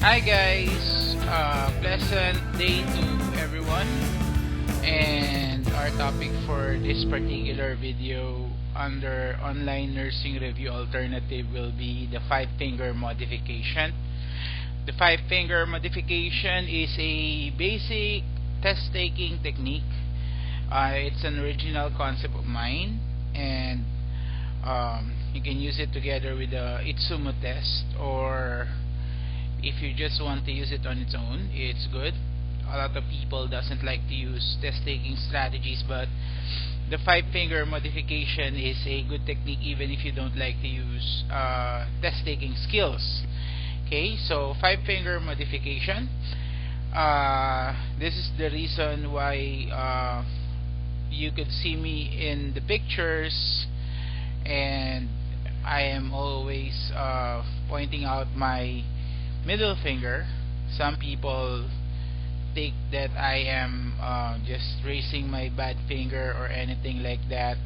Hi guys, pleasant day to everyone, and our topic for this particular video under online nursing review alternative will be the five finger modification. The five finger modification is a basic test taking technique. It's an original concept of mine, and you can use it together with the Itsumo test, or if you just want to use it on its own, it's good. A lot of people doesn't like to use test taking strategies, but the five finger modification is a good technique even if you don't like to use test taking skills. Okay, so five finger modification. This is the reason why you could see me in the pictures, and I am always pointing out my middle finger. Some people think that I am just raising my bad finger or anything like that,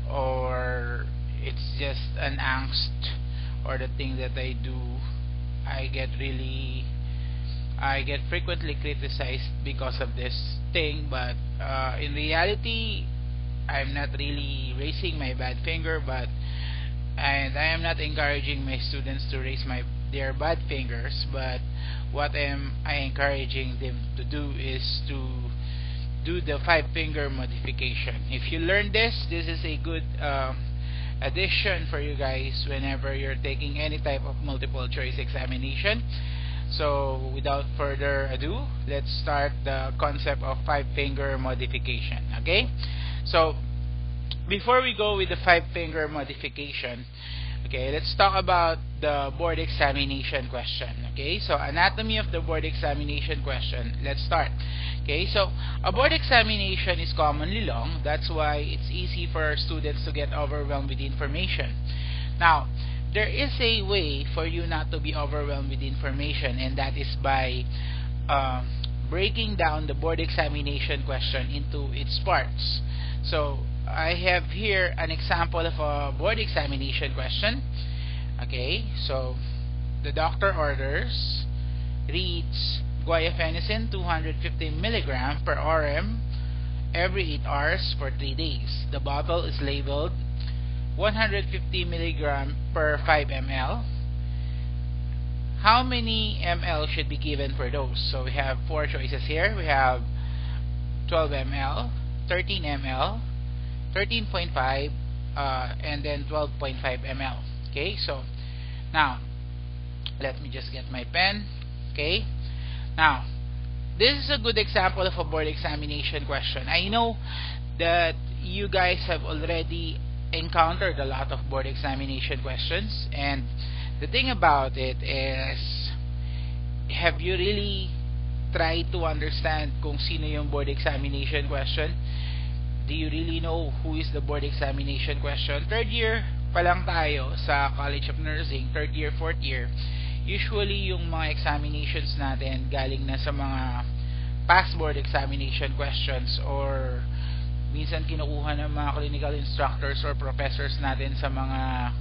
or it's just an angst or the thing that I do. I get frequently criticized because of this thing, but in reality I'm not really raising my bad finger, and I am not encouraging my students to raise their bad fingers, but what I encouraging them to do is to do the five finger modification. If you learn this is a good addition for you guys whenever you're taking any type of multiple choice examination. So without further ado, let's start the concept of five finger modification. Okay, so before we go with the five finger modification, okay, let's talk about the board examination question. Okay, so anatomy of the board examination question. Let's start. Okay, so a board examination is commonly long. That's why it's easy for students to get overwhelmed with information. Now, there is a way for you not to be overwhelmed with information, and that is by breaking down the board examination question into its parts. So I have here an example of a board examination question. Okay, so the doctor orders, reads guaifenesin 250 mg per rm every 8 hours for 3 days. The bottle is labeled 150 mg per 5 ml. How many ml should be given per dose? So we have four choices here. We have 12 ml, 13 ml, 13.5, and then 12.5 ml. Okay, so now let me just get my pen. Okay, now this is a good example of a board examination question. I know that you guys have already encountered a lot of board examination questions, and the thing about it is, have you really tried to understand kung sino yung board examination question? Do you really know who is the board examination question? Third year pa lang tayo sa College of Nursing, third year, fourth year. Usually yung mga examinations natin galing na sa mga past board examination questions, or minsan kinukuha ng mga clinical instructors or professors natin sa mga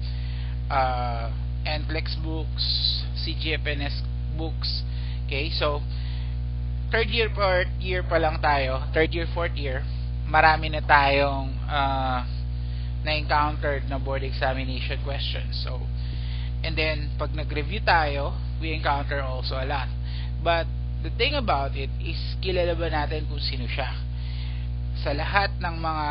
NCLEX books, CGFNS books. Okay, so third year, fourth year pa lang tayo, third year, fourth year, marami na tayong na-encountered na board examination questions. So, and then pag nag-review tayo, we encounter also a lot. But the thing about it is, kilala ba natin kung sino siya? Sa lahat ng mga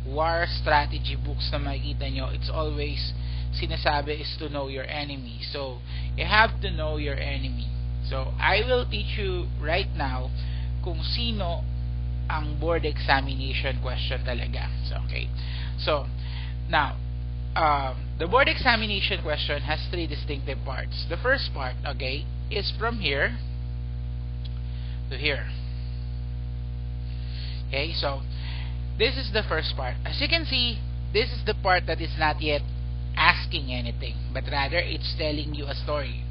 war strategy books na makikita nyo, it's always sinasabi is to know your enemy. So you have to know your enemy. So I will teach you right now kung sino ang board examination question talaga. So, okay, so now the board examination question has three distinctive parts. The first part, okay, is from here to here. Okay, so this is the first part. As you can see, this is the part that is not yet asking anything, but rather it's telling you a story.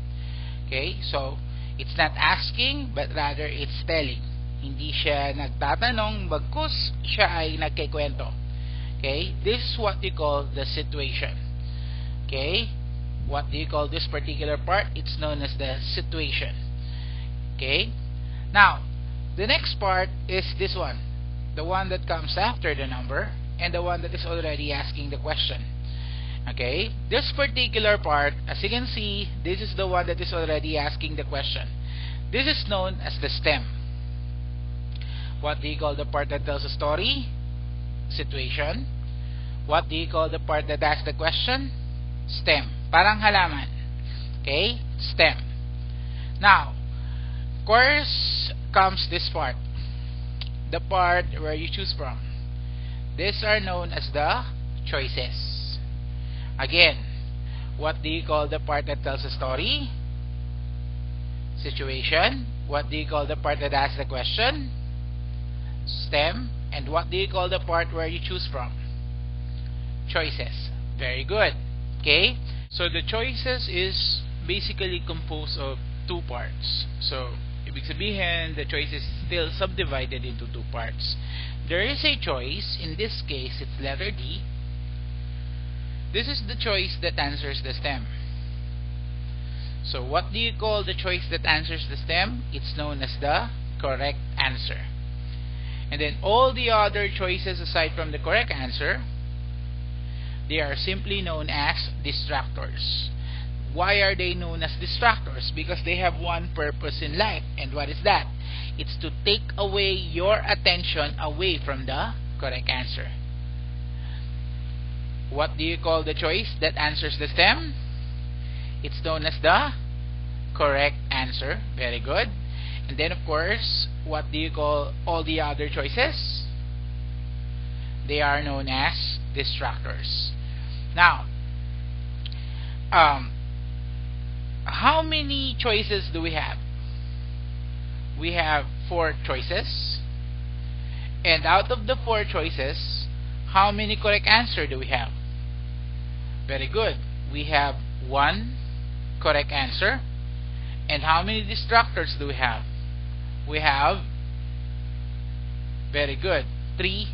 Okay, so it's not asking, but rather it's telling. Hindi siya nagtatanong, bagkus siya ay nagkikwento. Okay, this is what you call the situation. Okay, what do you call this particular part? It's known as the situation. Okay? Now, the next part is this one. The one that comes after the number and the one that is already asking the question. Okay? This particular part, as you can see, this is the one that is already asking the question. This is known as the stem. What do you call the part that tells a story? Situation. What do you call the part that asks the question? Stem. Parang halaman. Okay? Stem. Now, of course, comes this part. The part where you choose from. These are known as the choices. Again, what do you call the part that tells a story? Situation. What do you call the part that asks the question? Stem. And what do you call the part where you choose from? Choices. Very good. Okay? So the choices is basically composed of two parts. So, ibig sabihin, the choice is still subdivided into two parts. There is a choice. In this case, it's letter D. This is the choice that answers the stem. So, what do you call the choice that answers the stem? It's known as the correct answer. And then all the other choices aside from the correct answer, they are simply known as distractors. Why are they known as distractors? Because they have one purpose in life. And what is that? It's to take away your attention away from the correct answer. What do you call the choice that answers the stem? It's known as the correct answer. Very good. And then, of course, what do you call all the other choices? They are known as distractors. Now, how many choices do we have? We have 4 choices. And out of the 4 choices, how many correct answer do we have? Very good. We have 1 correct answer. And how many distractors do we have? We have, very good, 3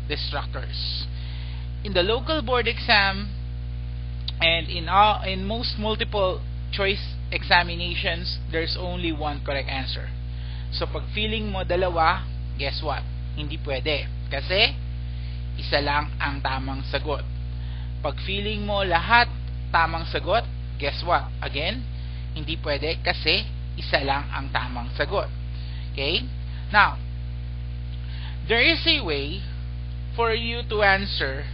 distractors. In the local board exam and in most multiple choice examinations, there's only 1 correct answer. So pag feeling mo dalawa, guess what? Hindi pwede. Kasi isa lang ang tamang sagot. Pag feeling mo lahat tamang sagot, guess what? Again, hindi pwede kasi isa lang ang tamang sagot. Okay? Now, there is a way for you to answer.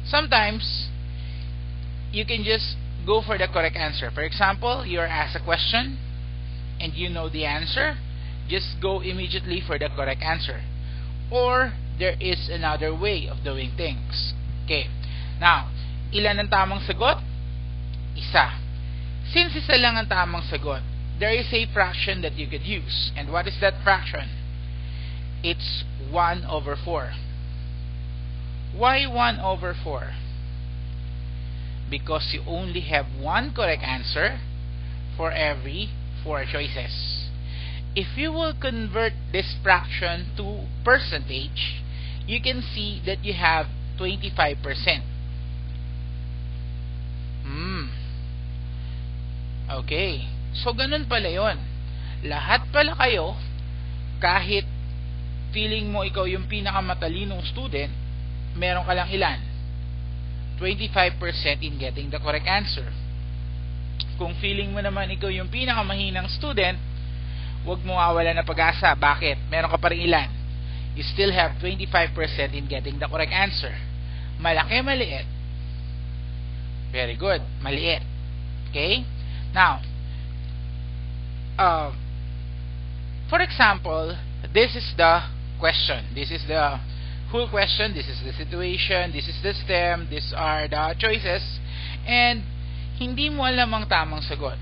Sometimes, you can just go for the correct answer. For example, you're asked a question and you know the answer. Just go immediately for the correct answer. Or, there is another way of doing things. Okay. Now, ilan ang tamang sagot? Isa. Since isa lang ang tamang sagot, there is a fraction that you could use. And what is that fraction? It's 1 over 4. Why 1 over 4? Because you only have 1 correct answer for every 4 choices. If you will convert this fraction to percentage, you can see that you have 25%. Okay. So, ganun pala yun. Lahat pala kayo, kahit feeling mo ikaw yung pinakamatalinong student, meron ka lang ilan? 25% in getting the correct answer. Kung feeling mo naman ikaw yung pinakamahinang student, huwag mo awala na pag-asa. Bakit? Meron ka pa rin ilan? You still have 25% in getting the correct answer. Malaki, maliit? Very good. Maliit. Okay? Now, for example, this is the question. This is the whole question. This is the situation. This is the stem. These are the choices. And hindi mo alam ang tamang sagot.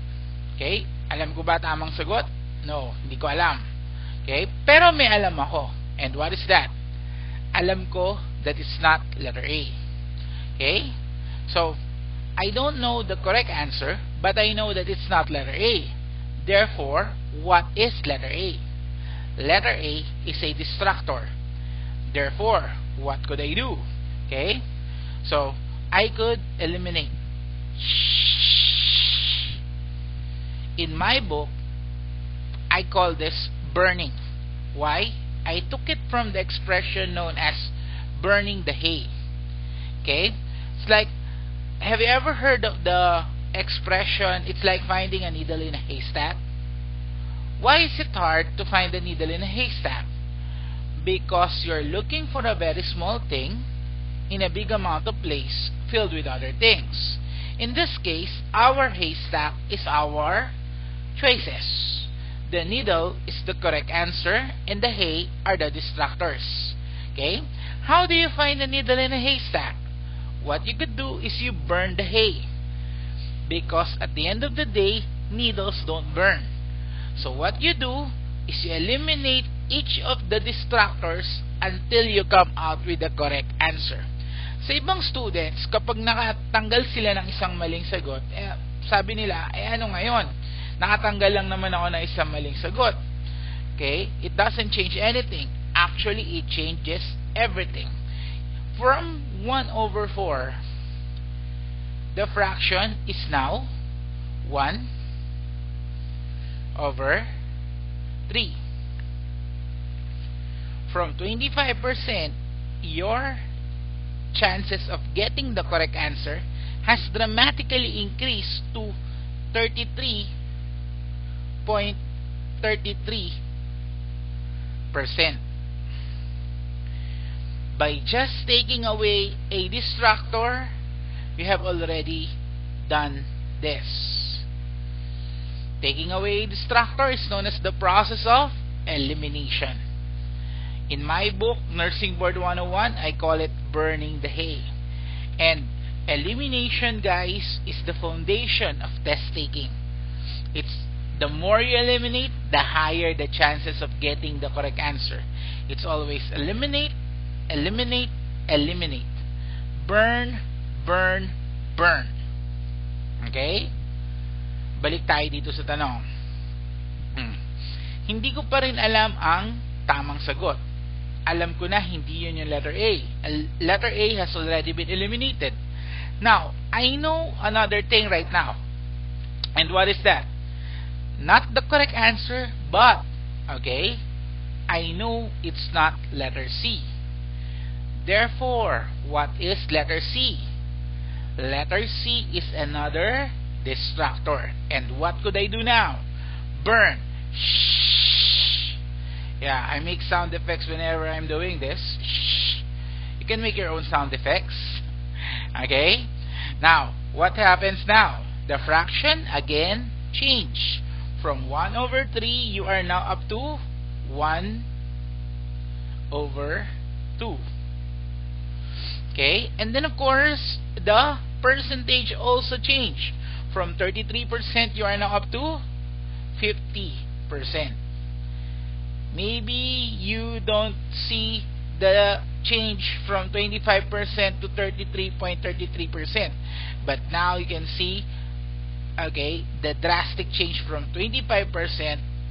Okay? Alam ko ba tamang sagot? No, hindi ko alam. Okay? Pero may alam ako. And what is that? Alam ko that it's not letter A. Okay? So, I don't know the correct answer, but I know that it's not letter A. Therefore, what is letter A? Letter A is a distractor. Therefore, what could I do? Okay? So, I could eliminate. In my book, I call this burning. Why? I took it from the expression known as burning the hay. Okay? It's like, have you ever heard of the expression, it's like finding a needle in a haystack? Why is it hard to find a needle in a haystack? Because you're looking for a very small thing in a big amount of place filled with other things. In this case, our haystack is our choices. The needle is the correct answer and the hay are the distractors. Okay? How do you find a needle in a haystack? What you could do is you burn the hay. Because at the end of the day, needles don't burn. So what you do is you eliminate each of the distractors until you come out with the correct answer. Sa ibang students, kapag nakatanggal sila ng isang maling sagot, sabi nila, ano ngayon? Nakatanggal lang naman ako ng isang maling sagot. Okay? It doesn't change anything. Actually, it changes everything. From 1/4, the fraction is now 1/3. From 25%, your chances of getting the correct answer has dramatically increased to 33.33%. By just taking away a distractor, you have already done this. Taking away a distractor is known as the process of elimination. In my book, Nursing Board 101, I call it burning the hay. And elimination, guys, is the foundation of test taking. It's the more you eliminate, the higher the chances of getting the correct answer. It's always eliminate, eliminate, eliminate. Burn, burn, burn. Okay? Balik tayo dito sa tanong. Hindi ko pa rin alam ang tamang sagot. Alam ko na hindi yun yung letter A. Letter A has already been eliminated. Now, I know another thing right now. And what is that? Not the correct answer, but, okay, I know it's not letter C. Therefore, what is letter C? Letter C is another distractor. And what could I do now? Burn. Shh. Yeah, I make sound effects whenever I'm doing this. Shh. You can make your own sound effects. Okay? Now, what happens now? The fraction, again, change. From 1/3, you are now up to 1/2. Okay? And then, of course, the percentage also change. From 33%, you are now up to 50%. Maybe you don't see the change from 25% to 33.33%, but now you can see, okay, the drastic change from 25%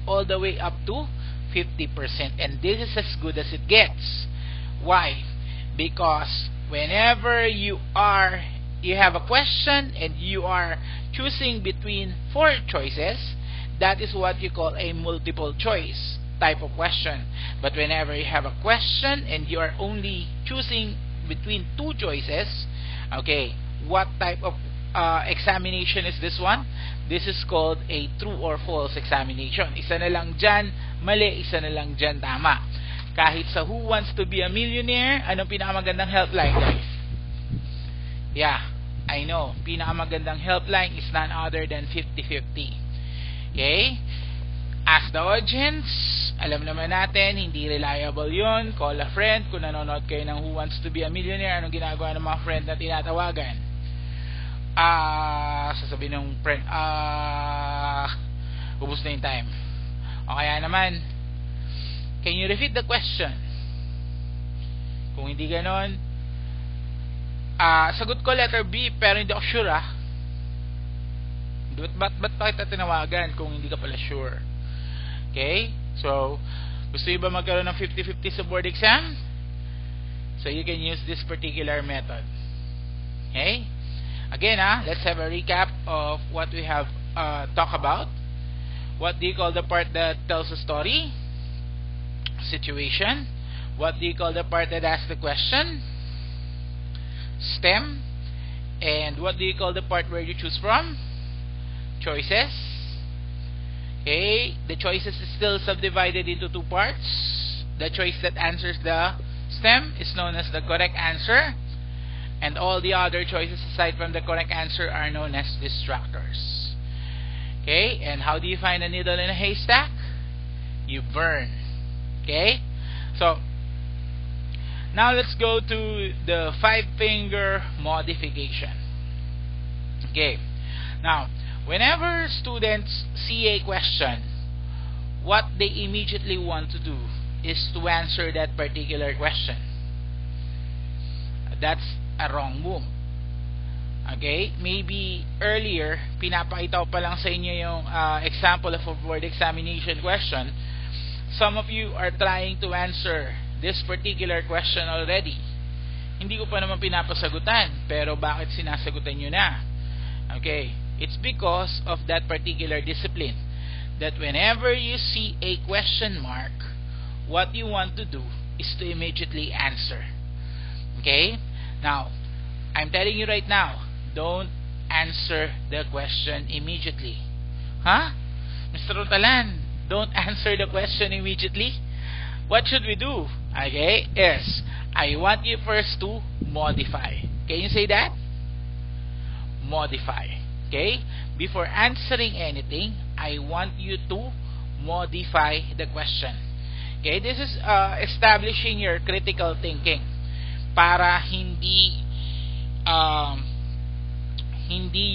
all the way up to 50%, and this is as good as it gets. Why? Because whenever you have a question and you are choosing between 4 choices, that is what you call a multiple choice type of question. But whenever you have a question and you are only choosing between 2 choices, okay, what type of examination is this one? This is called a true or false examination. Isa na lang dyan mali, isa na lang dyan tama. Kahit sa Who Wants to Be a Millionaire, anong pinakamagandang helpline, guys? Yeah, I know, pinakamagandang helpline is none other than 50-50. Okay? As the audience, alam naman natin, hindi reliable yun. Call a friend. Kung nanonood kayo ng Who Wants to Be a Millionaire, anong ginagawa ng mga friend na tinatawagan? Sasabihin ng friend, ubos na yung time. O kaya naman, can you repeat the question? Kung hindi ganon, sagot ko letter B, pero hindi ako sure Ba't pa kita tinawagan kung hindi ka pala sure? Okay? So, gusto nyo ba magkaroon ng 50-50 sa board exam? So, you can use this particular method. Okay? Again, let's have a recap of what we have talked about. What do you call the part that tells a story? Situation. What do you call the part that asks the question? Stem. And what do you call the part where you choose from? Choices. Okay, the choices is still subdivided into two parts. The choice that answers the stem is known as the correct answer, and all the other choices aside from the correct answer are known as distractors. Okay, and how do you find a needle in a haystack? You burn. Okay, so now let's go to the 5-finger modification. Okay, now whenever students see a question, what they immediately want to do is to answer that particular question. That's a wrong move. Okay, maybe earlier pinapakita ko pa lang sa inyo yung example of a board examination question. Some of you are trying to answer this particular question already. Hindi ko pa naman pinapasagutan, pero bakit sinasagutan nyo na? Okay, it's because of that particular discipline, that whenever you see a question mark, what you want to do is to immediately answer. Okay, now I'm telling you right now, don't answer the question immediately. Huh? Mr. Rotalan, don't answer the question immediately. What should we do? Okay, yes, I want you first to modify. Can you say that? Modify. Okay, before answering anything, I want you to modify the question. Okay, this is establishing your critical thinking para hindi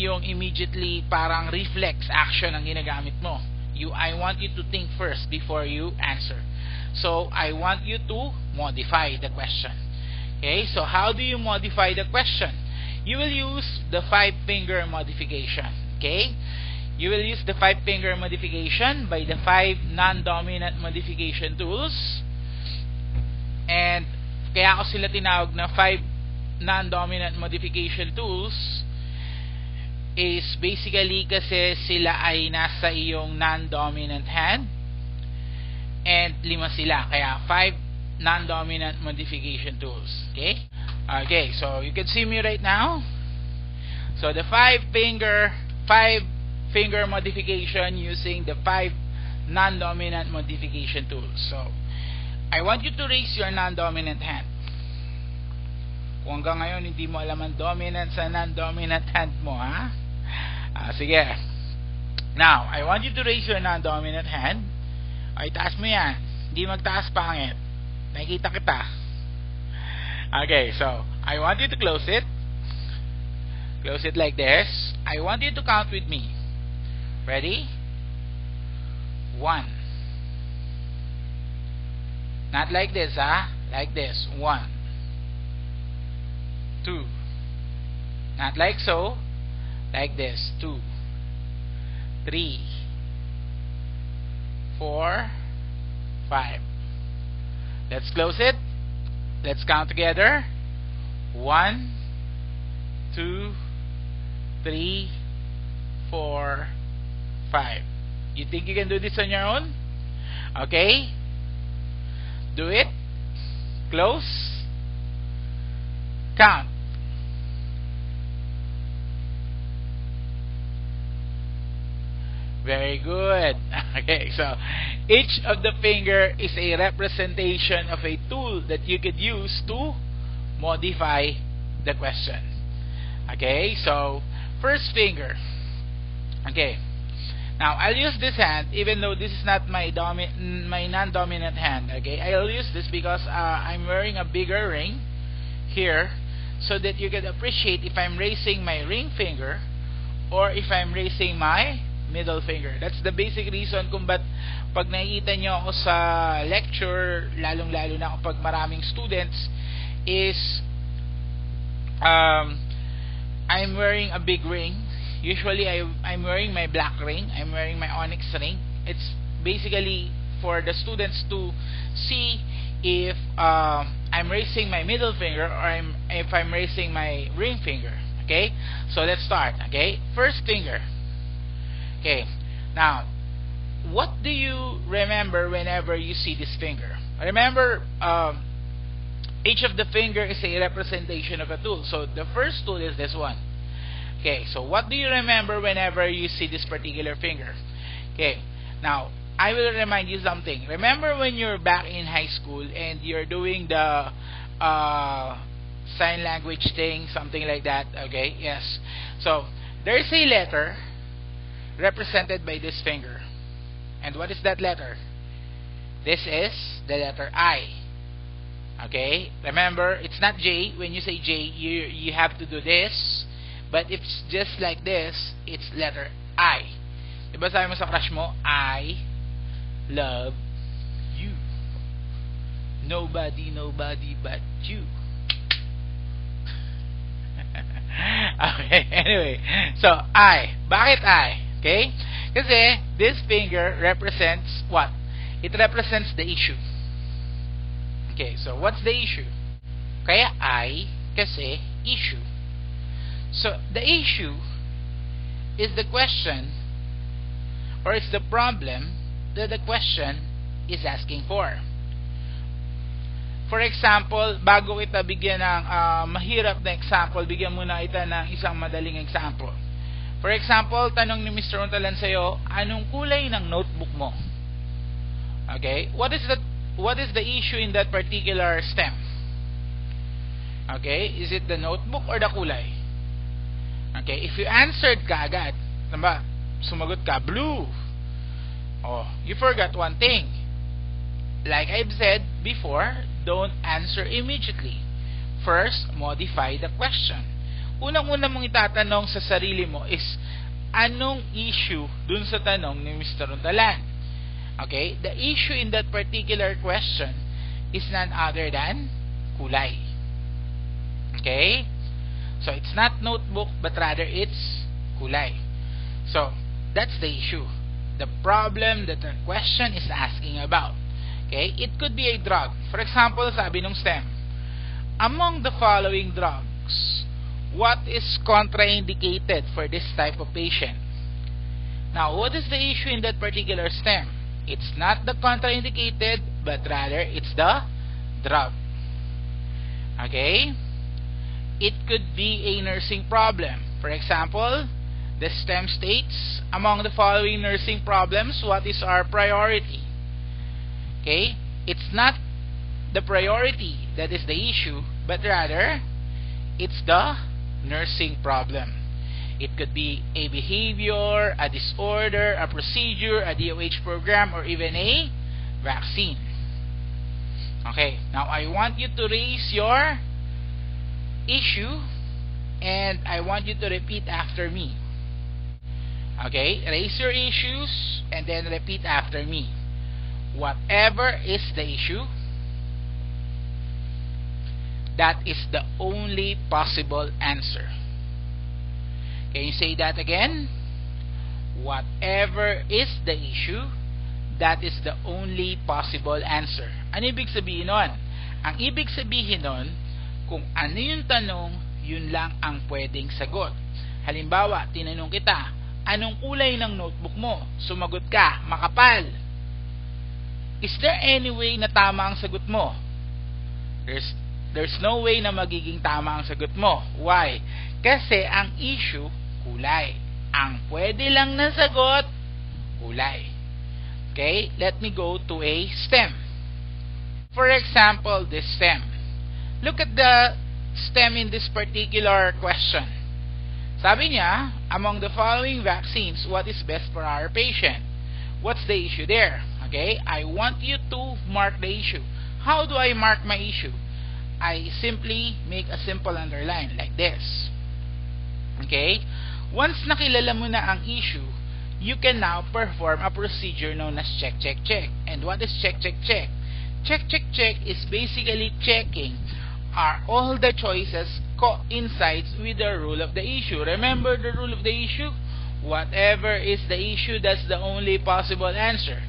yung immediately parang reflex action ang ginagamit mo. I want you to think first before you answer. So I want you to modify the question. Okay, so how do you modify the question? You will use the 5-finger modification. Okay, you will use the 5-finger modification by the 5 non-dominant modification tools. And kaya ako sila tinawag na 5 non-dominant modification tools is basically kasi sila ay nasa iyong non-dominant hand, and 5 sila, kaya 5 non-dominant modification tools. Okay? Okay, so you can see me right now. So the 5-finger modification using the 5 non-dominant modification tools. So I want you to raise your non-dominant hand. Kung hanggang ngayon hindi mo alam ang dominant sa non-dominant hand mo, ha? Sige. Now, I want you to raise your non-dominant hand. Ay, taas mo yan. Hindi magtaas pangit. Nakikita kita. Okay, so I want you to close it. Close it like this. I want you to count with me. Ready? 1. Not like this, ha? Like this. 1. 2. Not like so. Like this. 2. 3. 4. 5. Let's close it. Let's count together. 1, 2, 3, 4, 5. You think you can do this on your own? Okay. Do it. Close. Count. Very good. Okay, so each of the finger is a representation of a tool that you could use to modify the question. Okay, so first finger. Okay, now I'll use this hand even though this is not my non-dominant hand. Okay, I'll use this because I'm wearing a bigger ring here, so that you can appreciate if I'm raising my ring finger or if I'm raising my middle finger. That's the basic reason kung ba't pag nakikita nyo ako sa lecture, lalong-lalo na kapag maraming students, is I'm wearing a big ring. Usually I'm wearing my black ring, I'm wearing my onyx ring. It's basically for the students to see if I'm raising my middle finger or if I'm raising my ring finger. Okay, so let's start. Okay, first finger. Okay, now what do you remember whenever you see this finger? Remember, each of the finger is a representation of a tool. So the first tool is this one. Okay, so what do you remember whenever you see this particular finger? Okay, now I will remind you something. Remember when you're back in high school and you're doing the sign language thing, something like that? Okay, yes. So there's a letter represented by this finger. And what is that letter? This is the letter I. Okay, remember, it's not J. When you say J, you have to do this. But if it's just like this, it's letter I. Diba sabi mo sa crush mo, I love you. Nobody but you. Okay, anyway. So, I. Bakit I? Okay? Kasi, this finger represents what? It represents the issue. Okay, so what's the issue? Kaya I, kasi issue. So, the issue is the question, or it's the problem that the question is asking for. For example, bago kita bigyan ng mahirap na example, bigyan muna kita ng isang madaling example. For example, tanong ni Mr. Untalan sa'yo, anong kulay ng notebook mo? Okay? What is the issue in that particular stem? Okay? Is it the notebook or the kulay? Okay? If you answered ka agad, diba? Sumagot ka, blue. Oh, you forgot one thing. Like I've said before, don't answer immediately. First, modify the question. Unang-una mong itatanong sa sarili mo is, anong issue dun sa tanong ni Mr. Untalan? Okay? The issue in that particular question is none other than kulay. Okay? So, it's not notebook, but rather it's kulay. So, that's the issue. The problem that the question is asking about. Okay? It could be a drug. For example, sabi nung stem, among the following drugs, what is contraindicated for this type of patient? Now, what is the issue in that particular stem? It's not the contraindicated, but rather it's the drug. Okay? It could be a nursing problem. For example, the stem states, among the following nursing problems, what is our priority? Okay? It's not the priority that is the issue, but rather, it's the nursing problem. It could be a behavior, a disorder, a procedure, a DOH program, or even a vaccine. Okay, now I want you to raise your issue and I want you to repeat after me. Okay, raise your issues and then repeat after me. Whatever is the issue, that is the only possible answer. Can you say that again? Whatever is the issue, that is the only possible answer. Ano ibig sabihin nun? Ang ibig sabihin nun, kung ano yung tanong, yun lang ang pwedeng sagot. Halimbawa, tinanong kita, anong kulay ng notebook mo? Sumagot ka, makapal. Is there any way na tama ang sagot mo? There's no way na magiging tama ang sagot mo. Why? Kasi ang issue, kulay. Ang pwede lang na sagot, kulay. Okay? Let me go to a stem. For example, this stem. Look at the stem in this particular question. Sabi niya, among the following vaccines, what is best for our patient? What's the issue there? Okay? I want you to mark the issue. How do I mark my issue? I simply make a simple underline like this. Okay? Once nakilala mo na ang issue, you can now perform a procedure known as check, check, check. And what is check, check, check? Check, check, check is basically checking are all the choices coincides with the rule of the issue. Remember the rule of the issue? Whatever is the issue, that's the only possible answer.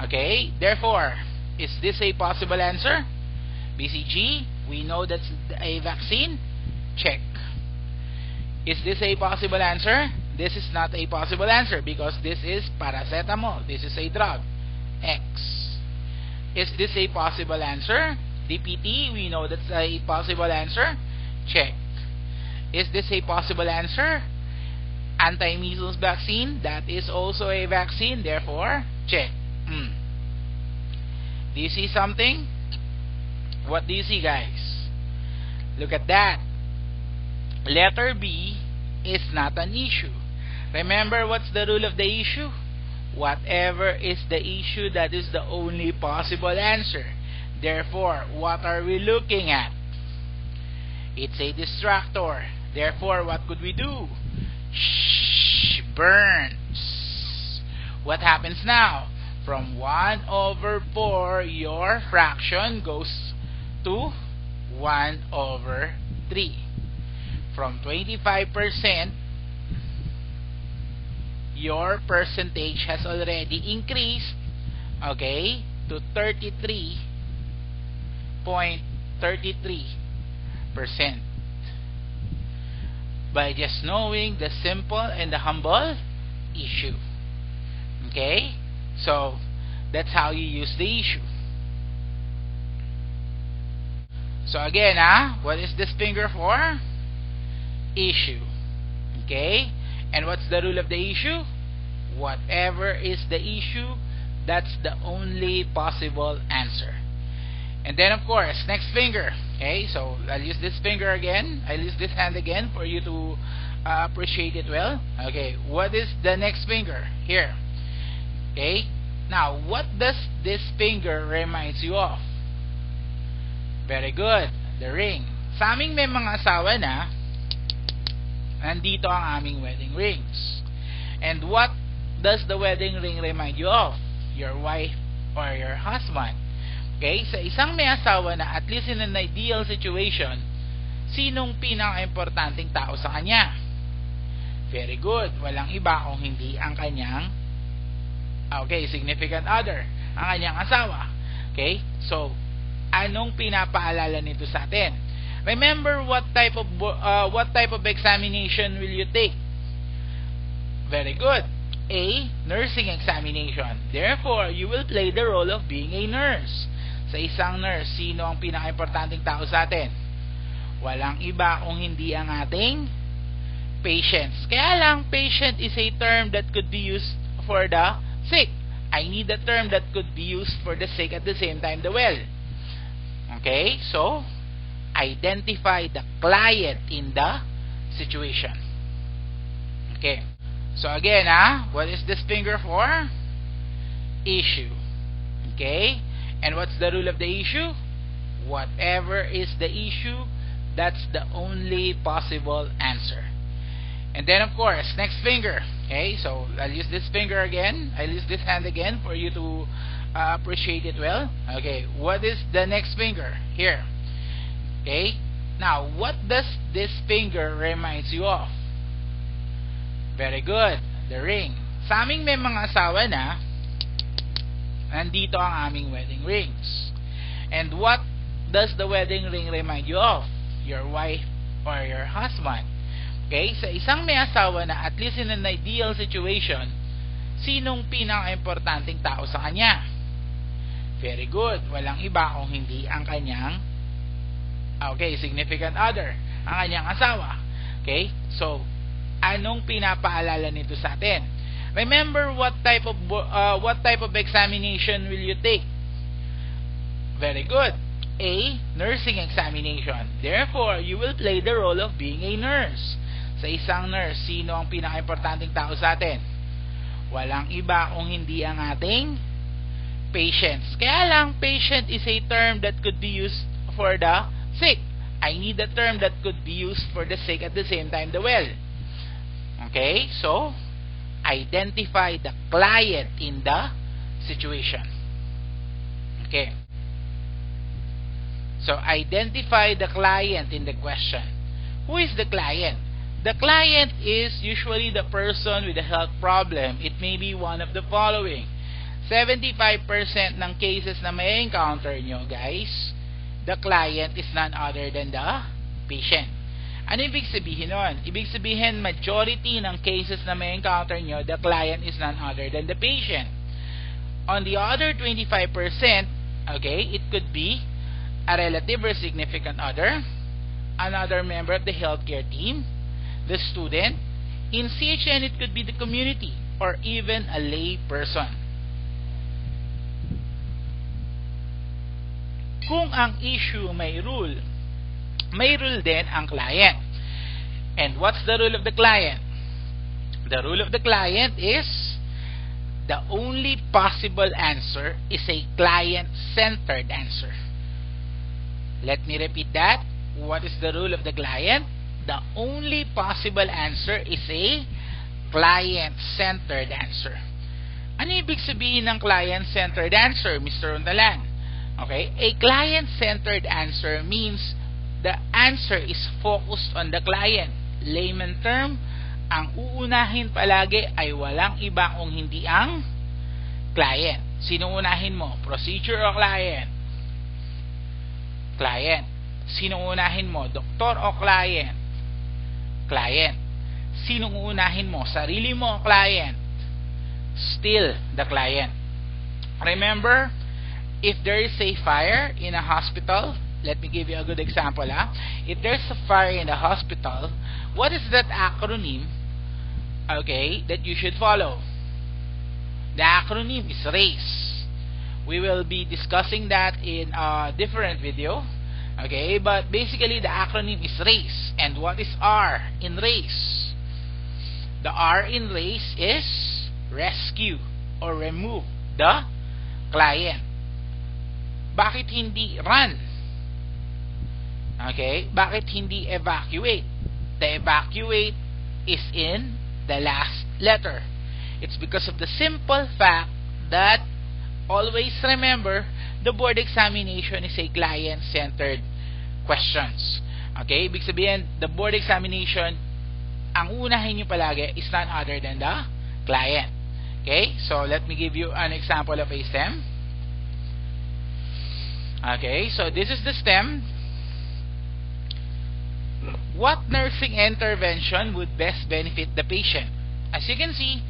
Okay? Therefore, is this a possible answer? BCG, we know that's a vaccine. Check. Is this a possible answer? this is not a possible answer because this is paracetamol. This is a drug. X. Is this a possible answer? DPT, we know that's a possible answer. Check. Is this a possible answer? Anti-measles vaccine, that is also a vaccine, therefore, check. Do you see something? What do you see, guys? Look at that. Letter B is not an issue. Remember, what's the rule of the issue? Whatever is the issue, that is the only possible answer. Therefore, what are we looking at? It's a distractor. Therefore, what could we do? Shh, burns. What happens now? From 1/4, your fraction goes to 1/3. From 25%, your percentage has already increased, okay, to 33.33% by just knowing the simple and the humble issue. Okay, so that's how you use the issue. So again, what is this finger for? Issue. Okay, and what's the rule of the issue? Whatever is the issue, that's the only possible answer. And then of course, next finger. Okay, so I'll use this finger again. I'll use this hand again for you to appreciate it well. Okay, what is the next finger? Here. Okay, now what does this finger reminds you of? Very good, the ring. Sa aming may mga asawa na, nandito ang aming wedding rings. And what does the wedding ring remind you of? Your wife or your husband. Okay, sa isang may asawa na, at least in an ideal situation, sinong pinaka-importanting tao sa kanya? Very good, walang iba kung hindi ang kanyang significant other, ang kanyang asawa. Okay, so anong pinapaalala nito sa atin? Remember, what type of examination will you take? Very good, a nursing examination. Therefore, you will play the role of being a nurse. Sa isang nurse, sino ang pinaka-importanting tao sa atin? Walang iba kung hindi ang ating patients. Kaya lang, patient is a term that could be used for the sick. I need a term that could be used for the sick at the same time the well. Okay, so identify the client in the situation. Okay, so again, what is this finger for? Issue. Okay, and what's the rule of the issue? Whatever is the issue, that's the only possible answer. And then of course, next finger. Okay, so I'll use this finger again. I'll use this hand again for you to appreciate it well. Okay, what is the next finger? Here. Okay, now what does this finger reminds you of? Very good, the ring. Sa aming may mga asawa na, nandito ang aming wedding rings. And what does the wedding ring remind you of? Your wife or your husband. Okay, sa isang may asawa na, at least in an ideal situation, sinong pinaka-importanting tao sa kanya? Very good, walang iba kung hindi ang kanyang significant other, ang kanyang asawa. Okay, so anong pinapaalala nito sa atin? Remember, what type of examination will you take? Very good, a nursing examination. Therefore, you will play the role of being a nurse. Sa isang nurse, sino ang pinaka-importanting tao sa atin? Walang iba kung hindi ang ating patients. Kaya lang, patient is a term that could be used for the sick. I need a term that could be used for the sick at the same time the well. Okay, so identify the client in the situation. Okay, so identify the client in the question. Who is the client? The client is usually the person with a health problem. It may be one of the following. 75% ng cases na may encounter nyo, guys, the client is none other than the patient. Ano ibig sabihin nun? Ibig sabihin, majority ng cases na may encounter nyo, the client is none other than the patient. On the other 25%, okay, it could be a relative or significant other, another member of the healthcare team, the student, in CHN it could be the community, or even a lay person. Kung ang issue may rule din ang client. And what's the rule of the client? The rule of the client is the only possible answer is a client-centered answer. Let me repeat that. What is the rule of the client? The only possible answer is a client-centered answer. Ano ibig sabihin ng client-centered answer, Mr. Undalan? Okay, a client-centered answer means the answer is focused on the client. Layman term, ang uunahin palagi ay walang iba kung hindi ang client. Sino unahin mo? Procedure o client? Client. Sino unahin mo? Doktor o client? Client. Sino unahin mo? Sarili mo o client? Still the client. Remember, if there is a fire in a hospital, let me give you a good example. If there's a fire in the hospital, what is that acronym, okay, that you should follow? The acronym is RACE. We will be discussing that in a different video, okay, but basically the acronym is RACE. And what is R in RACE? The R in RACE is rescue or remove the client. Bakit hindi run? Okay, bakit hindi evacuate? The evacuate is in the last letter. It's because of the simple fact that, always remember, the board examination is a client-centered questions. Okay, ibig sabihin, the board examination, ang unahin nyo palagi is none other than the client. Okay, so let me give you an example of a STEM. Okay, so this is the STEM. What nursing intervention would best benefit the patient? As you can see,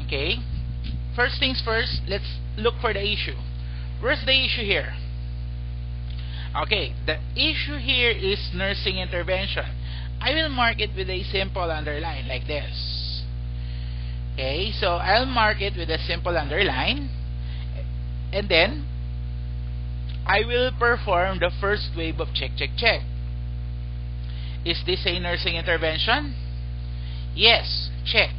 okay, first things first, let's look for the issue. Where's the issue here? Okay, the issue here is nursing intervention. I will mark it with a simple underline like this. Okay, so I'll mark it with a simple underline, and then I will perform the first wave of check. Is this a nursing intervention? Yes, check.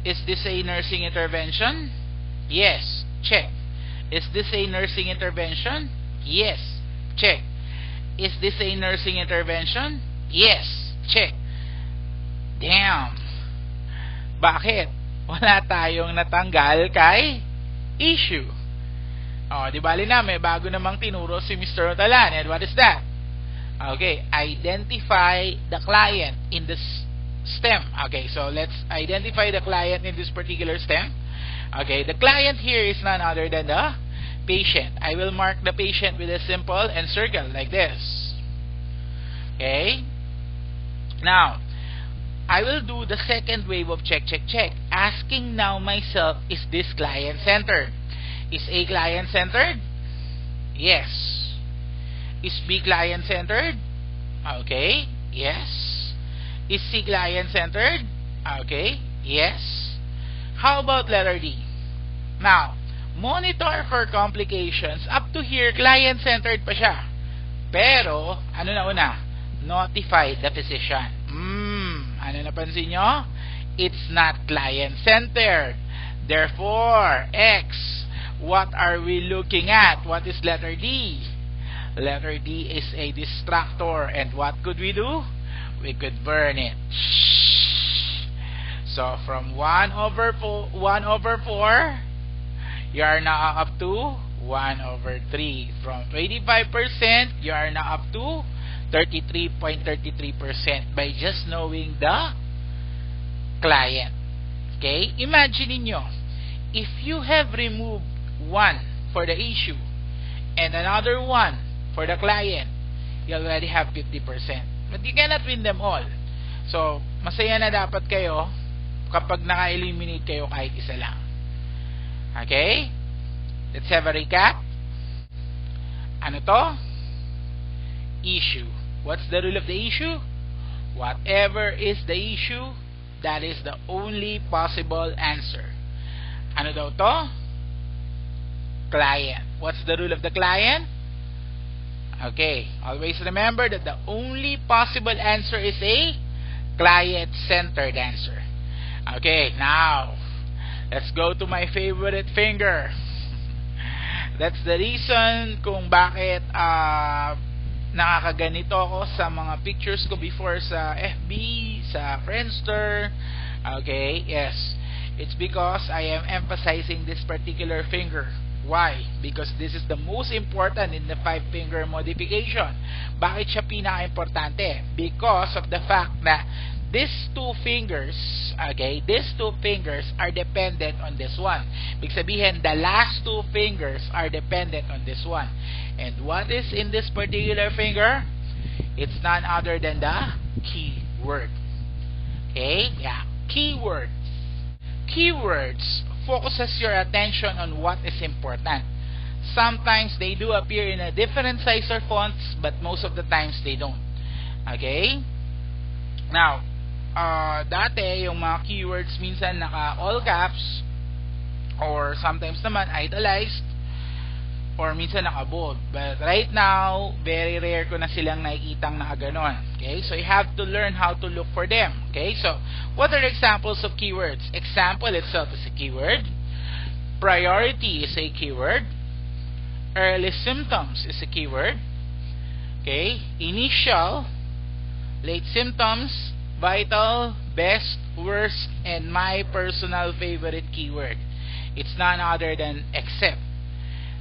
Is this a nursing intervention? Yes, check. Is this a nursing intervention? Yes, check. Is this a nursing intervention? Yes, check. Damn. Bakit? Wala tayong natanggal kay issue. Oh, di bali na, may bago namang tinuro si Mr. Otalan. And what is that? Okay, identify the client in this STEM. Okay, so let's identify the client in this particular STEM. Okay, the client here is none other than the patient. I will mark the patient with a simple and circle like this. Okay, now I will do the second wave of check. Asking now myself, is this client-centered? Is A client-centered? Yes. Is B client-centered? Okay, yes. Is C client-centered? Okay, yes. How about letter D? Now, monitor for complications. Up to here, client-centered pa siya. Pero, ano na una? Notify the physician. Ano napansin nyo? It's not client-centered. Therefore, X. What are we looking at? What is letter D? Letter D is a distractor. And what could we do? We could burn it. So, from 1 over 4, you are now up to 1 over 3. From 85%, you are now up to 33.33% by just knowing the client. Okay? Imagine nyo, if you have removed 1 for the issue and another 1 for the client, you already have 50%. But you cannot win them all. So, masaya na dapat kayo kapag naka-eliminate kayo kahit isa lang. Okay? Let's have a recap. Ano to? Issue. What's the rule of the issue? Whatever is the issue, that is the only possible answer. Ano daw to? Client. What's the rule of the client? Okay, always remember that the only possible answer is a client-centered answer. Okay, now let's go to my favorite finger. That's the reason kung bakit nakakaganito ako sa mga pictures ko before sa FB, sa Friendster. Okay, yes, it's because I am emphasizing this particular finger. Why? Because this is the most important in the 5-finger modification. Bakit siya pinaka-importante? Because of the fact na these 2 fingers, okay, these 2 fingers are dependent on this one. Ibig sabihin, the last 2 fingers are dependent on this one. And what is in this particular finger? It's none other than the keyword. Okay? Yeah. Keywords. Keywords focuses your attention on what is important. Sometimes they do appear in a different size or fonts, but most of the times they don't. Okay? Now, dati yung mga keywords minsan naka all caps, or sometimes naman italicized, or minsan naka bold. But right now, very rare ko na silang nakikitang nakaganon. Okay? So you have to learn how to look for them. Okay? So, what are examples of keywords? Example itself is a keyword. Priority is a keyword. Early symptoms is a keyword. Okay? Initial, late symptoms, vital, best, worst, and my personal favorite keyword. It's none other than except.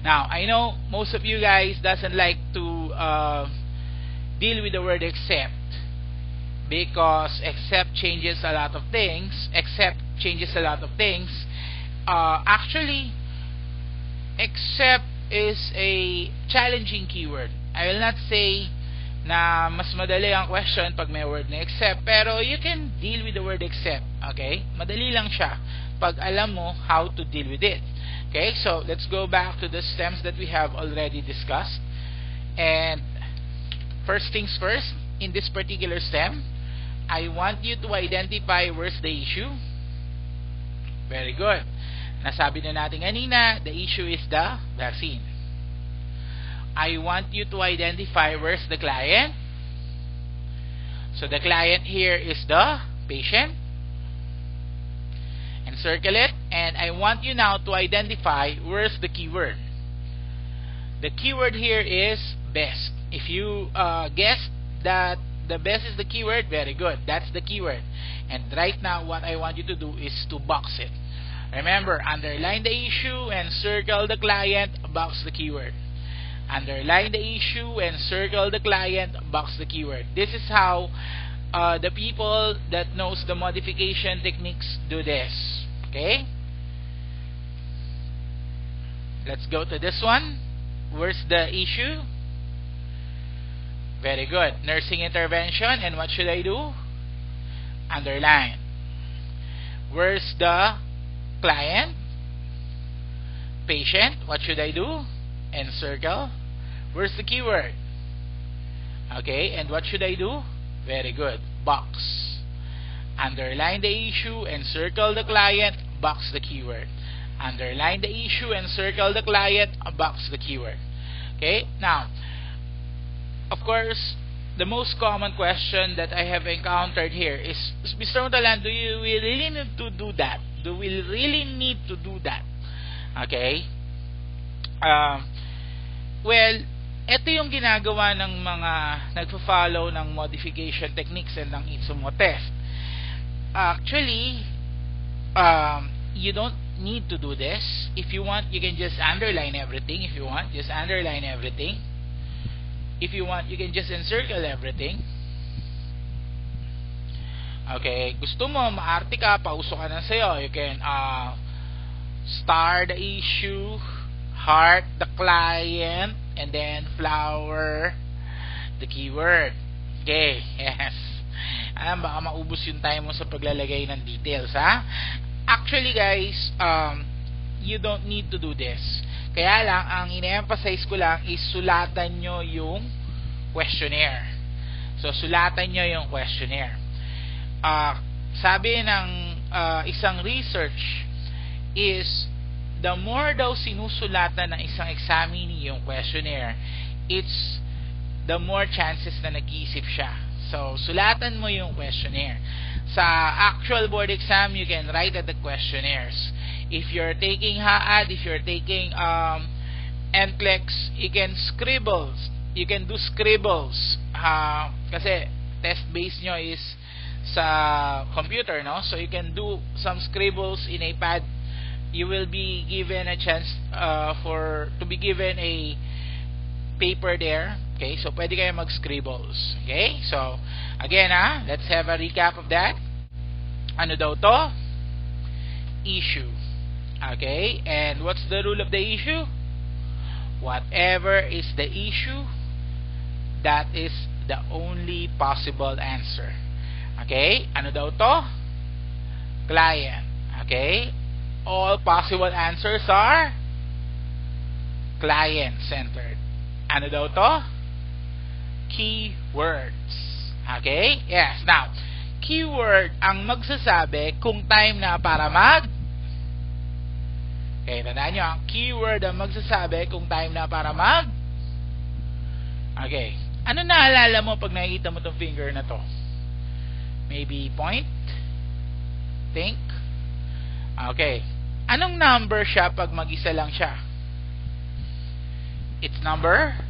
Now, I know most of you guys doesn't like to deal with the word except, because except changes a lot of things. Actually, except is a challenging keyword. I will not say na mas madali ang question pag may word na except, pero you can deal with the word except. Okay? Madali lang siya pag alam mo how to deal with it. Okay, so let's go back to the stems that we have already discussed. And first things first, in this particular stem, I want you to identify where's the issue. Very good. Nasabi na natin kanina, the issue is the vaccine. I want you to identify where's the client. So the client here is the patient. Circle it, and I want you now to identify where's the keyword. The keyword here is best. If you guessed that the best is the keyword, very good. That's the keyword. And right now, what I want you to do is to box it. Remember, underline the issue and circle the client, box the keyword. Underline the issue and circle the client, box the keyword. This is how the people that knows the modification techniques do this. Okay, let's go to this one. Where's the issue? Very good. Nursing intervention. And what should I do? Underline. Where's the client? Patient. What should I do? And circle. Where's the keyword? Okay, and what should I do? Very good. Box. Underline the issue and circle the client, box the keyword. Underline the issue and circle the client, box the keyword. Okay, now, of course, the most common question that I have encountered here is, Mr. Montalan, do we really need to do that? Do we really need to do that? Okay, well, ito yung ginagawa ng mga nagpo-follow ng modification techniques and ng Itsumo test. Actually, you don't need to do this. If you want, you can just underline everything. If you want, just underline everything. If you want, you can just encircle everything. Okay, gusto mo maarte ka, pauso ka na sa'yo, you can star the issue, heart the client, and then flower the keyword. Okay, yes. Alam, baka maubos yung time mo sa paglalagay ng details, ha? Actually, guys, you don't need to do this. Kaya lang, ang ine-emphasize ko lang is sulatan nyo yung questionnaire. So, sulatan nyo yung questionnaire. Sabi ng isang research is, the more daw sinusulatan ng isang examinee yung questionnaire, it's the more chances na nag-iisip siya. So, sulatan mo yung questionnaire. Sa actual board exam, you can write at the questionnaires. If you're taking HAAD, if you're taking NCLEX, you can scribbles. You can do scribbles. Kasi test base nyo is sa computer, no? So, you can do some scribbles in a pad. You will be given a chance to be given a paper there. Okay, so pwede kayo mag-scribbles. Okay, so again, let's have a recap of that. Ano daw to? Issue. Okay, and what's the rule of the issue? Whatever is the issue, that is the only possible answer. Okay, ano daw to? Client. Okay, all possible answers are client-centered. Ano daw to? Keywords. Okay? Yes. Now, keyword ang magsasabi kung time na para Okay, tandaan nyo, ang keyword ang magsasabi kung time na para Okay. Ano naalala mo pag nakikita mo tong finger na to? Maybe point? Think? Okay. Anong number siya pag mag-isa lang siya? It's number?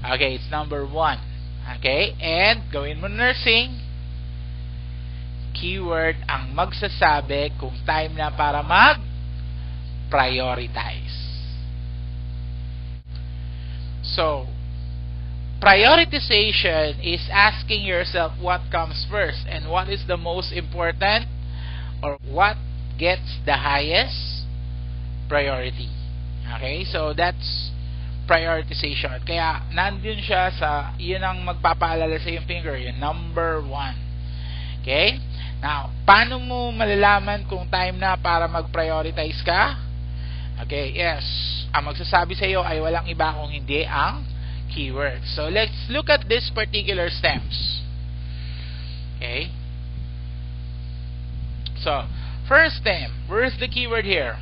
Okay, it's number 1. Okay, and gawin mo nursing. Keyword ang magsasabi kung time na para prioritize. So, prioritization is asking yourself what comes first and what is the most important or what gets the highest priority. Okay, so that's prioritization. Kaya nandun siya sa, yun ang magpapaalala sa yung finger, yung number 1. Okay, now paano mo malalaman kung time na para mag-prioritize ka? Okay, yes, ang magsasabi sa iyo ay walang iba kung hindi ang keyword. So let's look at this particular steps. Okay, so first stem, where's the keyword here?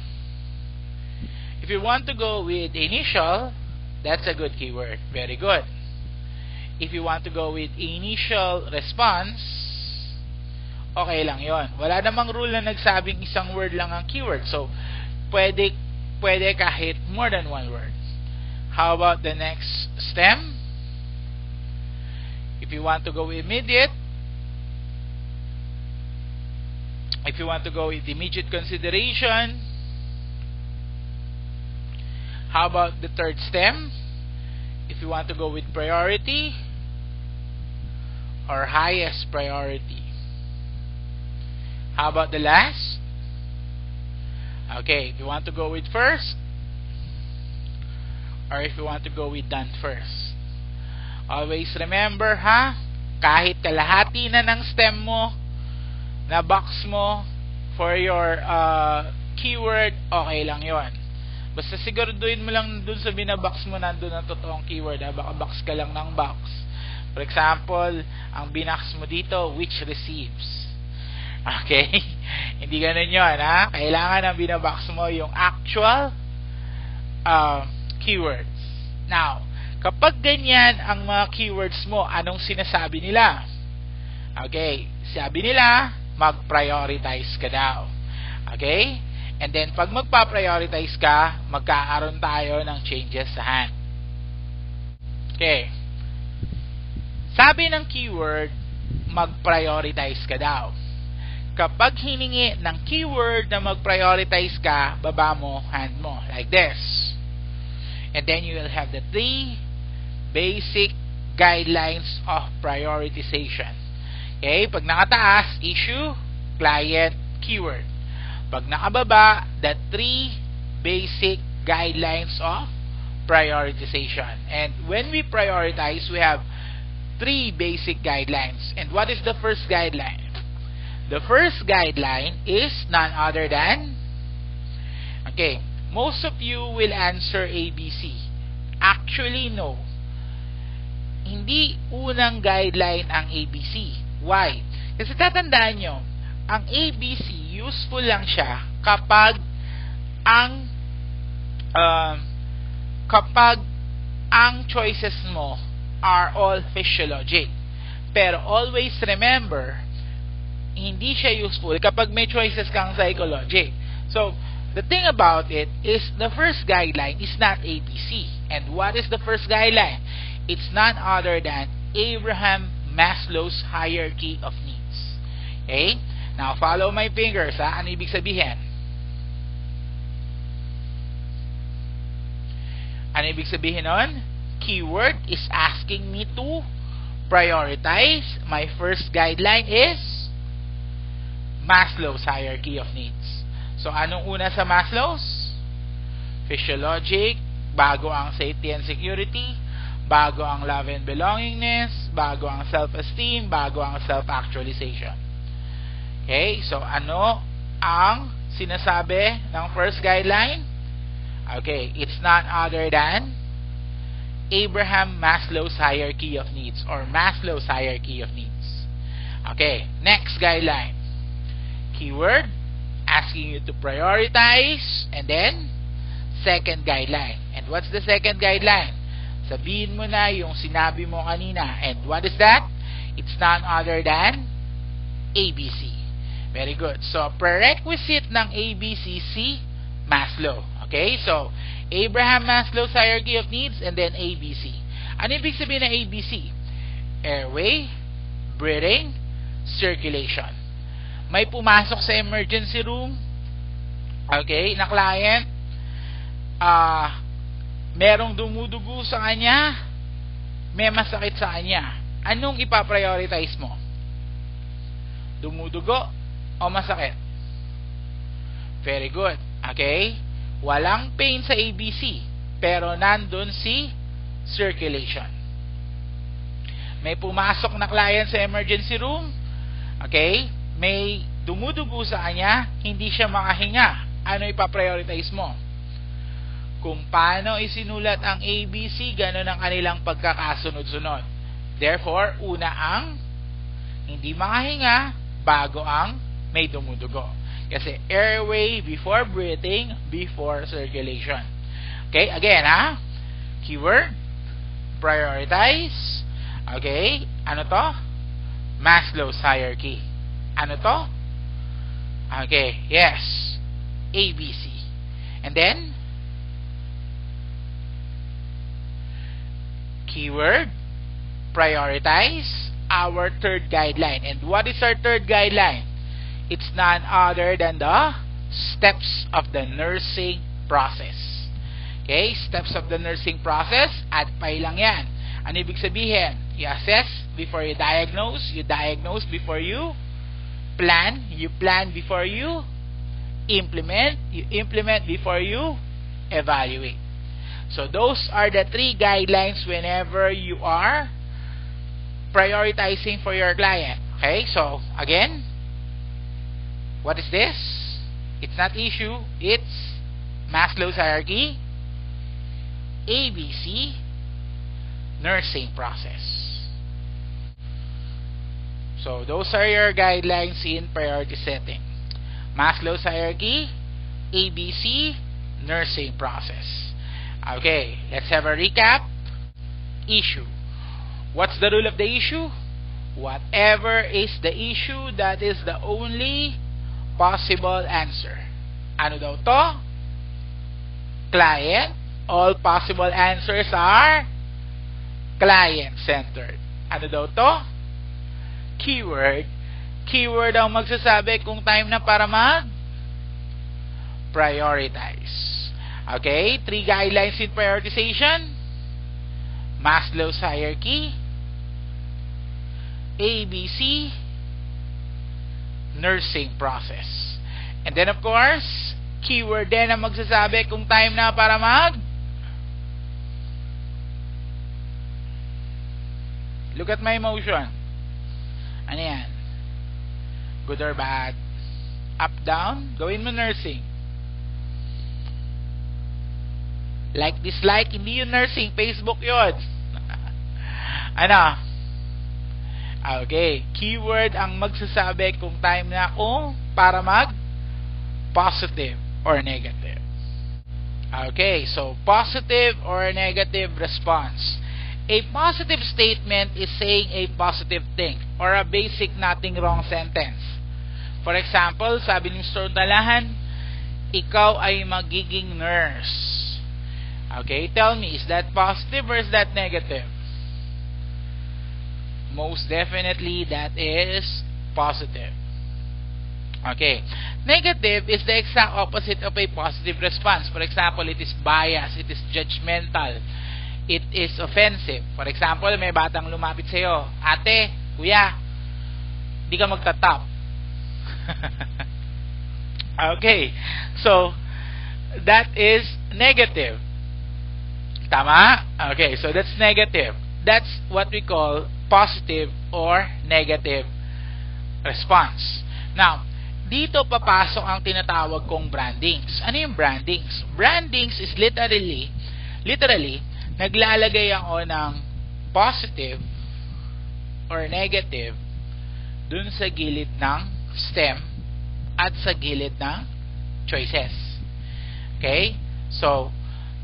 If you want to go with initial, that's a good keyword. Very good. If you want to go with initial response, okay lang yon. Wala namang rule na nagsabing isang word lang ang keyword. So, pwede kahit more than one word. How about the next stem? If you want to go immediate, if you want to go with immediate consideration, how about the third stem? If you want to go with priority or highest priority. How about the last? Okay, if you want to go with first or if you want to go with done first. Always remember, kahit kalahati na ng stem mo, na box mo for your keyword, okay lang yon. Basta siguraduhin mo lang dun sa binabox mo nandun ang totoong keyword. Baka box ka lang ng box. For example, ang binax mo dito, which receives. Okay? Hindi ganun yun, Kailangan ang binabox mo yung actual keywords. Now, kapag ganyan ang mga keywords mo, anong sinasabi nila? Okay, sabi nila, mag-prioritize ka daw. Okay? And then, pag magpa-prioritize ka, magkakaroon tayo ng changes sa hand. Okay. Sabi ng keyword, mag-prioritize ka daw. Kapag hiningi ng keyword na mag-prioritize ka, baba mo, hand mo, like this. And then, you will have the 3 basic guidelines of prioritization. Okay? Pag nakataas, issue, client, keyword. Pag nakababa, the 3 basic guidelines of prioritization. And when we prioritize, we have 3 basic guidelines. And what is the first guideline? The first guideline is none other than, okay, most of you will answer ABC. Actually, no. Hindi unang guideline ang ABC. Why? Kasi tatandaan nyo, ang ABC, useful lang siya kapag ang choices mo are all physiologic. Pero always remember, hindi siya useful kapag may choices kang psychologic. So, the thing about it is the first guideline is not ABC. And what is the first guideline? It's none other than Abraham Maslow's hierarchy of needs. Okay? Now, follow my fingers, ha? Ano ibig sabihin? Ano ibig sabihin nun? Keyword is asking me to prioritize. My first guideline is Maslow's hierarchy of needs. So, anong una sa Maslow's? Physiologic, bago ang safety and security, bago ang love and belongingness, bago ang self-esteem, bago ang self-actualization. Okay? So, ano ang sinasabi ng first guideline? Okay, it's none other than Abraham Maslow's hierarchy of needs or Maslow's hierarchy of needs. Okay, next guideline. Keyword, asking you to prioritize, and then second guideline. And what's the second guideline? Sabihin mo na yung sinabi mo kanina. And what is that? It's none other than ABC. Very good. So, prerequisite ng ABC si Maslow. Okay? So, Abraham Maslow's hierarchy of needs and then ABC. Ano ibig sabihin ng ABC? Airway, breathing, circulation. May pumasok sa emergency room, okay, na client, merong dumudugo sa kanya, may masakit sa kanya. Anong ipaprioritize mo? Dumudugo o masakit? Very good. Okay? Walang pain sa ABC, pero nandun si circulation. May pumasok na client sa emergency room, okay? May dumudugo sa kanya, hindi siya makahinga. Ano ipaprioritize mo? Kung paano isinulat ang ABC, ganun ang kanilang pagkakasunod-sunod. Therefore, una ang hindi makahinga bago ang may dumudugo. Kasi airway before breathing, before circulation. Okay, again, ha? Keyword, prioritize. Okay, ano to? Maslow's hierarchy. Ano to? Okay, yes. ABC. And then, keyword, prioritize, our third guideline. And what is our third guideline? It's none other than the steps of the nursing process. Okay, steps of the nursing process, at pay lang yan. Ano ibig sabihin? You assess before you diagnose before you plan before you implement before you evaluate. So those are the 3 guidelines whenever you are prioritizing for your client. Okay, so again, what is this? It's not issue, it's Maslow's hierarchy, ABC, nursing process. So those are your guidelines in priority setting. Maslow's hierarchy, ABC, nursing process. Okay, let's have a recap. Issue. What's the rule of the issue? Whatever is the issue, that is the only possible answer. Ano daw to? Client. All possible answers are client-centered. Ano daw to? Keyword. Keyword ang magsasabi kung time na para prioritize. Okay? 3 guidelines in prioritization. Maslow's hierarchy, ABC, nursing process. And then of course, keyword din ang magsasabi kung time na para Look at my motion. Ano yan? Good or bad? Up, down? Gawin mo nursing. Like, dislike, hindi yun nursing. Facebook yun. Ano? Okay. Keyword ang magsasabi kung time na ako para mag positive or negative. Okay. So, positive or negative response. A positive statement is saying a positive thing or a basic nothing wrong sentence. For example, sabi ni Mr. Dalahan, ikaw ay magiging nurse. Okay, tell me, is that positive or is that negative? Most definitely, that is positive. Okay, negative is the exact opposite of a positive response. For example, it is biased, it is judgmental, it is offensive. For example, may batang lumapit sa'yo, ate, kuya, di ka magtatap. Okay, so that is negative. Tama? Okay, so that's negative. That's what we call positive or negative response. Now, dito papasok ang tinatawag kong brandings. Ano yung brandings? Brandings is literally, naglalagay ako ng positive or negative dun sa gilid ng stem at sa gilid ng choices. Okay? So,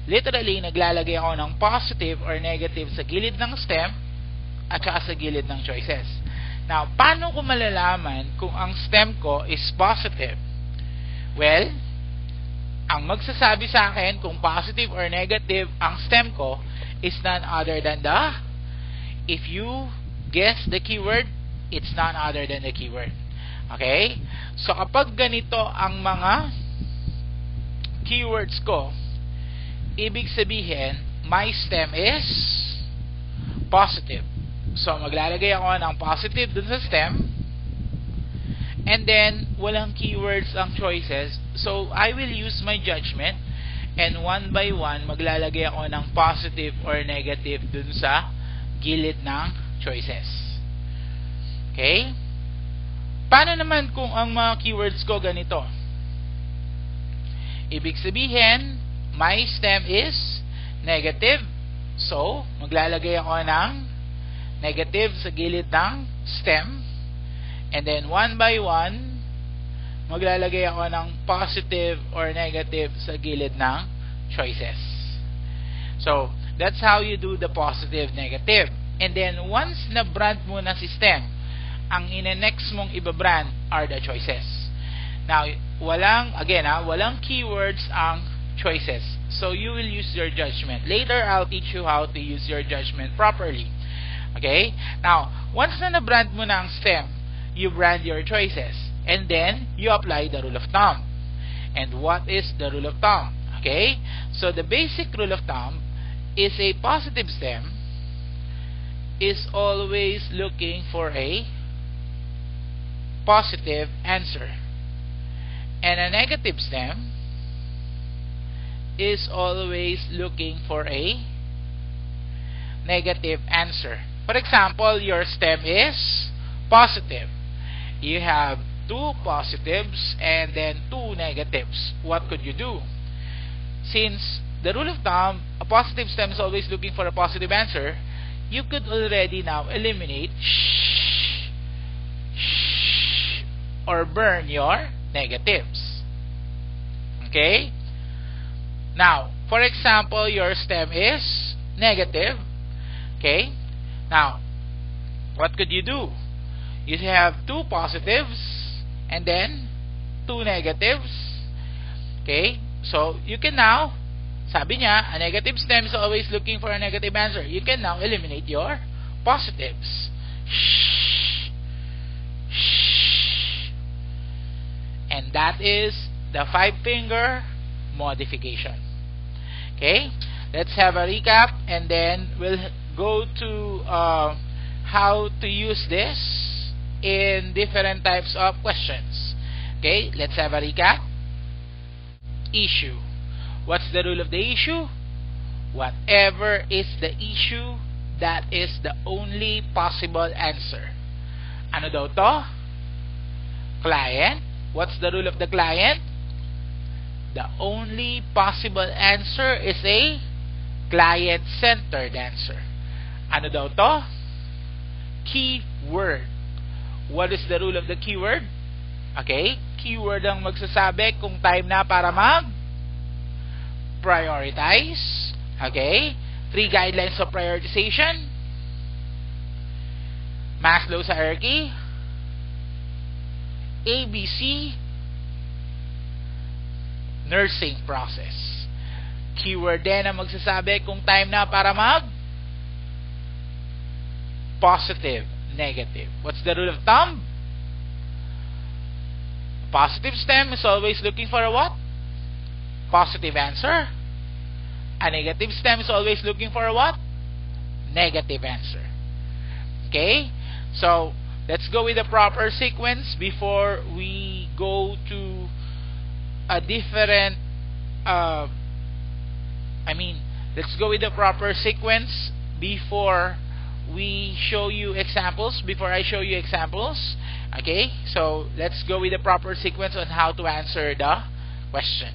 literally, naglalagay ako ng positive or negative sa gilid ng stem at saka sa gilid ng choices. Now, paano ko malalaman kung ang stem ko is positive? Well, ang magsasabi sa akin kung positive or negative ang stem ko is none other than if you guess the keyword, it's none other than the keyword. Okay? So, kapag ganito ang mga keywords ko, ibig sabihin, my stem is positive. So, maglalagay ako ng positive dun sa stem. And then, walang keywords ang choices. So, I will use my judgment. And one by one, maglalagay ako ng positive or negative dun sa gilid ng choices. Okay? Paano naman kung ang mga keywords ko ganito? Ibig sabihin, my stem is negative. So, maglalagay ako ng negative sa gilid ng stem. And then, one by one, maglalagay ako ng positive or negative sa gilid ng choices. So, that's how you do the positive, negative. And then, once na-brand mo na system, ang ine-next mong iba-brand are the choices. Now, walang keywords ang choices. So, you will use your judgment. Later, I'll teach you how to use your judgment properly. Okay? Now, once na na-brand mo na ang stem, you brand your choices. And then, you apply the rule of thumb. And what is the rule of thumb? Okay? So, the basic rule of thumb is a positive stem is always looking for a positive answer. And a negative stem is always looking for a negative answer. For example, your stem is positive. You have 2 positives and then 2 negatives. What could you do? Since the rule of thumb, a positive stem is always looking for a positive answer, you could already now eliminate or burn your negatives. Okay? Now, for example, your stem is negative. Okay? Now, what could you do? You have 2 positives and then 2 negatives. Okay? So, you can now, sabi niya, a negative stem is always looking for a negative answer. You can now eliminate your positives. And that is the 5-finger modification. Okay? Let's have a recap and then we'll go to how to use this in different types of questions. Okay? Let's have a recap. Issue. What's the rule of the issue? Whatever is the issue, That is the only possible answer. Ano daw to? Client. What's the rule of the client? The only possible answer is a client-centered answer. Ano daw to? Keyword. What is the rule of the keyword? Okay, keyword ang magsasabi kung time na para mag-prioritize. Okay, 3 guidelines of prioritization. Maslow's hierarchy. ABC. Nursing process. Keyword din ang magsasabi kung time na para mag positive, negative. What's the rule of thumb? A positive stem is always looking for a what? Positive answer. A negative stem is always looking for a what? Negative answer. Okay? So, let's go with the proper sequence before we go to a different let's go with the proper sequence before we show you examples, before I show you examples. Okay, so let's go with the proper sequence on how to answer the question.